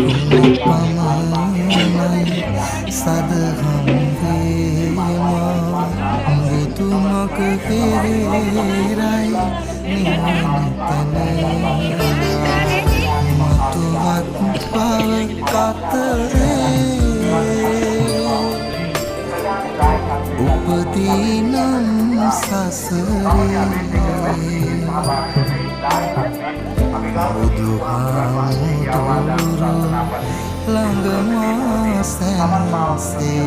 ගුණ පමණයි සදහම් වේවා බුදුමක කෙරෙහිරයි නිවන තැන මතුවත් බව කතරේ උපදීනම් සසරේ බුදුහාමුදුරු ළඟම සැනසේ